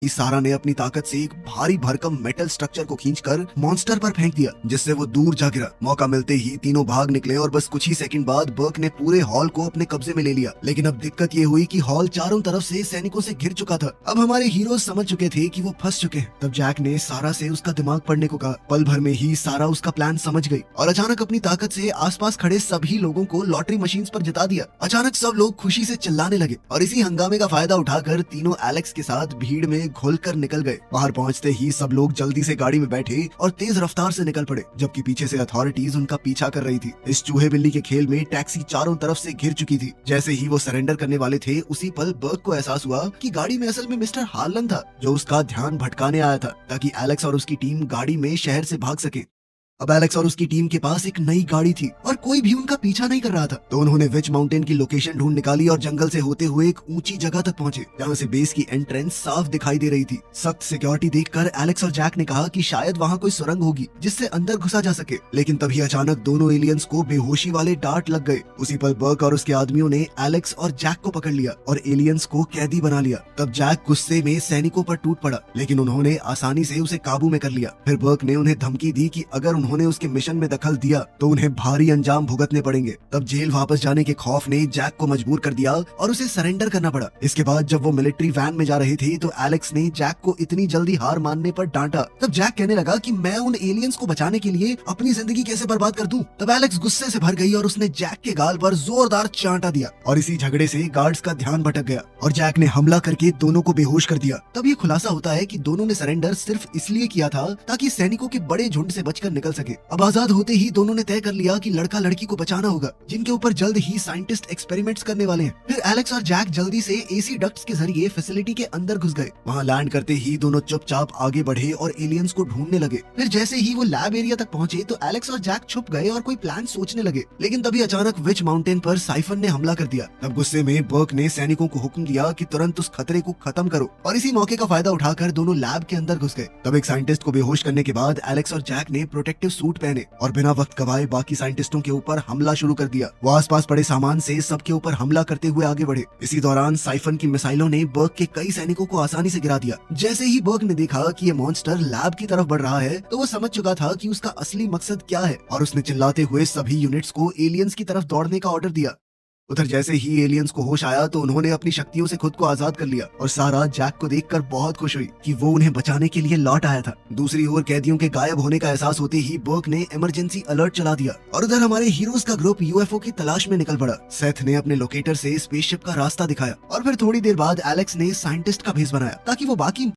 कि सारा ने अपनी ताकत से एक भारी भरकम मेटल स्ट्रक्चर को खींचकर मॉन्स्टर पर फेंक दिया, जिससे वो दूर जा गिरा। मौका मिलते ही तीनों भाग निकले और बस कुछ ही सेकंड बाद बर्क ने पूरे हॉल को अपने कब्जे में ले लिया। लेकिन अब दिक्कत ये हुई कि हॉल चारों तरफ से सैनिकों से घिर चुका था। अब हमारे हीरो समझ चुके थे कि वो फंस चुके हैं। तब जैक ने सारा से उसका दिमाग पढ़ने को कहा। पल भर में ही सारा उसका प्लान समझ गई और अचानक अपनी ताकत से आसपास खड़े सभी लोगों को लॉटरी मशीन पर जिता दिया। अचानक सब लोग खुशी से चिल्लाने लगे और इसी हंगामे का फायदा उठाकर तीनों एलेक्स के साथ भीड़ में घुलकर निकल गए। बाहर पहुंचते ही सब लोग जल्दी से गाड़ी में बैठे और तेज रफ्तार से निकल पड़े, जबकि पीछे से अथॉरिटीज उनका पीछा कर रही थी। इस चूहे बिल्ली के खेल में टैक्सी चारों तरफ से घिर चुकी थी। जैसे ही वो सरेंडर करने वाले थे, उसी पल बर्क को एहसास हुआ कि गाड़ी में असल में मिस्टर हार्लन था, जो उसका ध्यान भटकाने आया था ताकि एलेक्स और उसकी टीम गाड़ी में शहर से भाग सके। अब एलेक्स और उसकी टीम के पास एक नई गाड़ी थी और कोई भी उनका पीछा नहीं कर रहा था। तो उन्होंने विच माउंटेन की लोकेशन ढूंढ निकाली और जंगल से होते हुए एक ऊंची जगह तक पहुंचे, जहां से बेस की एंट्रेंस साफ दिखाई दे रही थी। सख्त सिक्योरिटी देखकर एलेक्स और जैक ने कहा कि शायद वहां कोई सुरंग होगी जिससे अंदर घुसा जा सके। लेकिन तभी अचानक दोनों एलियंस को बेहोशी वाले डांट लग गए। उसी पल बर्क और उसके आदमियों ने एलेक्स और जैक को पकड़ लिया और एलियंस को कैदी बना लिया। तब जैक गुस्से में सैनिकों पर टूट पड़ा, लेकिन उन्होंने आसानी से उसे काबू में कर लिया। फिर बर्क ने उन्हें धमकी दी कि अगर उन्होंने उसके मिशन में दखल दिया तो उन्हें भारी अंजाम भुगतने पड़ेंगे। तब जेल वापस जाने के खौफ ने जैक को मजबूर कर दिया और उसे सरेंडर करना पड़ा। इसके बाद जब वो मिलिट्री वैन में जा रहे थे तो एलेक्स ने जैक को इतनी जल्दी हार मानने पर डांटा। तब जैक कहने लगा कि मैं उन एलियंस को बचाने के लिए अपनी जिंदगी कैसे बर्बाद कर दूं। तब एलेक्स गुस्से से भर गई और उसने जैक के गाल पर जोरदार चांटा दिया और इसी झगड़े से गार्ड्स का ध्यान भटक गया और जैक ने हमला करके दोनों को बेहोश कर दिया। तब ये खुलासा होता है कि दोनों ने सरेंडर सिर्फ इसलिए किया था ताकि सैनिकों के बड़े झुंड से बचकर निकल सके। अब आजाद होते ही दोनों ने तय कर लिया कि लड़का लड़की को बचाना होगा, जिनके ऊपर जल्द ही साइंटिस्ट एक्सपेरिमेंट्स करने वाले हैं। फिर एलेक्स और जैक जल्दी से एसी डक्ट्स के जरिए फैसिलिटी के अंदर घुस गए। वहां लैंड करते ही दोनों चुपचाप आगे बढ़े और एलियंस को ढूंढने लगे। फिर जैसे ही वो लैब एरिया तक पहुंचे तो एलेक्स और जैक छुप गए और कोई प्लान सोचने लगे। लेकिन तभी अचानक विच माउंटेन पर साइफन ने हमला कर दिया। तब गुस्से में बर्क ने सैनिकों को हुक्म दिया कि तुरंत उस खतरे को खत्म करो और इसी मौके का फायदा उठाकर दोनों लैब के अंदर घुस गए। तब एक साइंटिस्ट को बेहोश करने के बाद एलेक्स और जैक ने प्रोटेक्टिव सूट पहने और बिना वक्त गवाए बाकी साइंटिस्टों के ऊपर हमला शुरू कर दिया। वो आसपास पड़े सामान से सबके ऊपर हमला करते हुए आगे बढ़े। इसी दौरान साइफन की मिसाइलों ने बर्क के कई सैनिकों को आसानी से गिरा दिया। जैसे ही बर्क ने देखा कि ये मॉन्स्टर लैब की तरफ बढ़ रहा है तो वो समझ चुका था कि उसका असली मकसद क्या है और उसने चिल्लाते हुए सभी यूनिट्स को एलियंस की तरफ दौड़ने का ऑर्डर दिया। उधर जैसे ही एलियंस को होश आया तो उन्होंने अपनी शक्तियों से खुद को आजाद कर लिया और सारा जैक को देखकर बहुत खुश हुई कि वो उन्हें बचाने के लिए लौट आया था। दूसरी ओर कैदियों के गायब होने का एहसास होते ही बर्क ने इमरजेंसी अलर्ट चला दिया और उधर हमारे हीरोज का ग्रुप यूएफओ की तलाश में निकल पड़ा। सेथ ने अपने लोकेटर से स्पेसशिप का रास्ता दिखाया और फिर थोड़ी देर बाद एलेक्स ने साइंटिस्ट का भेस बनाया ताकि वो बाकी